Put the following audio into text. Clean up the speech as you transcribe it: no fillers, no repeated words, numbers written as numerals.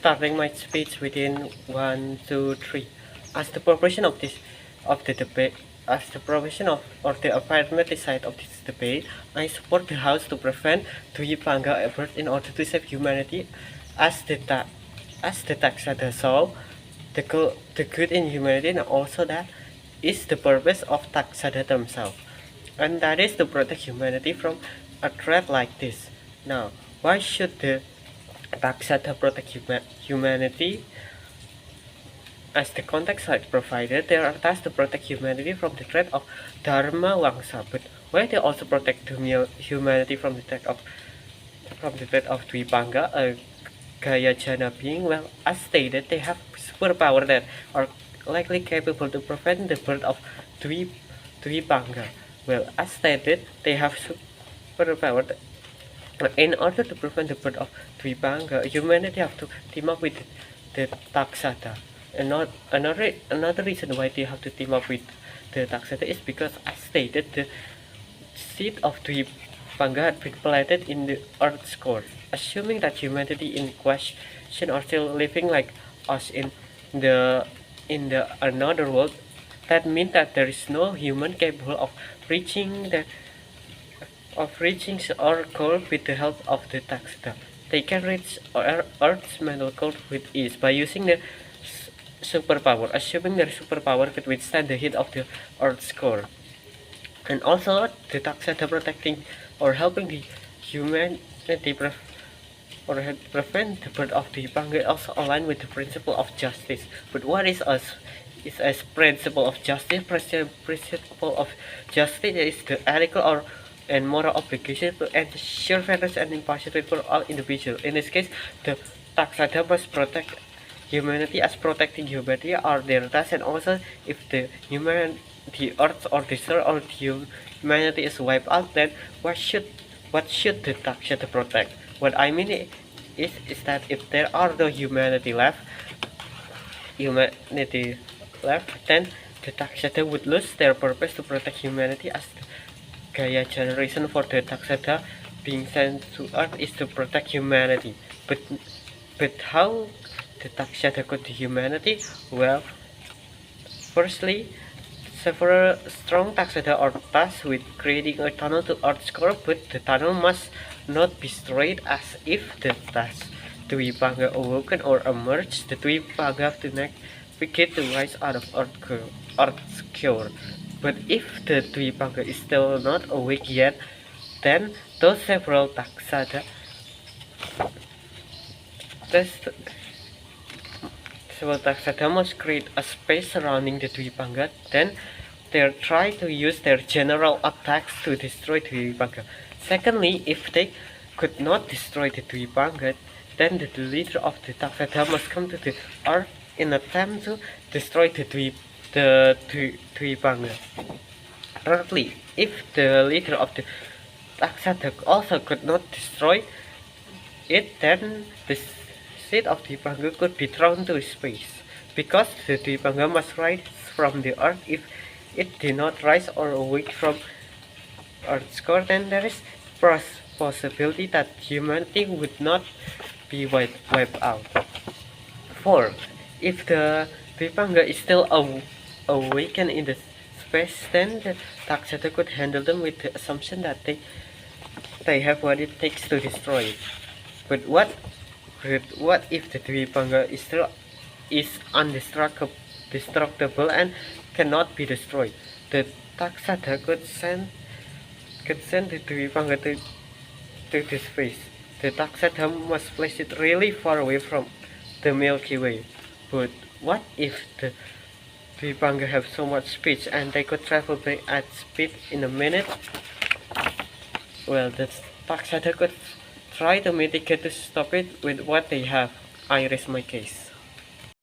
starting my speech within 1, 2, 3. As the proportion of this of the debate, as the proportion of or the affirmative side of this debate, I support the House to prevent Dwi Pangga effort in order to save humanity, as the text said. So, the good in humanity, and also that is the purpose of Taksada themselves, and that is to protect humanity from a threat like this. Now, why should the Taksada protect humanity? As the context I provided, they are tasked to protect humanity from the threat of Dharma Wangsa, but why they also protect humanity from the threat of Dwipanga, a Gayajana being? Well, as stated, they have superpower that are likely capable to prevent the birth of Dwipanga. Well, as stated, they have superpower that in order to prevent the birth of Dwipanga, humanity have to team up with the Taksata. And another reason why they have to team up with the Taksata is because, as stated, the seed of Dwipanga had been planted in the Earth's core. Assuming that humanity in question are still living like us in the another world, that means that there is no human capable of reaching our core with the help of the Taksata. They can reach Earth's mental core with ease by using the superpower, assuming their superpower could withstand the heat of the Earth's core. And also, the Taksata protecting or helping the humanity prevent the birth of the Pangga also align with the principle of justice. But what is a principle of justice? Principle of justice is the ethical and moral obligation to ensure fairness and impartiality for all individuals. In this case, the Taksata must protect humanity, as protecting humanity are their task, and also if the earth or the soul or the humanity is wiped out, then what should the Taksata protect? What I mean is that if there are no humanity left, then the Taksata would lose their purpose to protect humanity, as the Gaia generation for the Taksata being sent to Earth is to protect humanity. But how the Taksata could humanity? Well, firstly, several strong Taksata are tasked with creating a tunnel to Earth's core, but the tunnel must not be straight, as if the task Dwipanga awoken or emerged, the Dwipanga have to navigate the rise out of Earth's core. But if the Dwipanga is still not awake yet, then those several Taksata must create a space surrounding the Dwipanga. Then they try to use their general attacks to destroy the Dwipanga. Secondly, if they could not destroy the Dwipanga, then the leader of the Taksata must come to the Earth in an attempt to destroy the Dwipanga. Thirdly, if the leader of the Taksata also could not destroy it, then the seed of Dwipanga could be thrown to space, because the Dwipanga must rise from the Earth. If it did not rise or awake from Earth's core, then there is possibility that humanity would not be wiped out. 4. If the Dwipanga is still awakened in the space, then the Taksata could handle them with the assumption that they have what it takes to destroy it. But what if the Dwipanga is indestructible and cannot be destroyed? The Taksata could send the Dwipanga to the space. The Taksata must place it really far away from the Milky Way. But what if the Dwipanga have so much speed and they could travel at speed in a minute? Well, the Taksata could try to mitigate to stop it with what they have. I raise my case.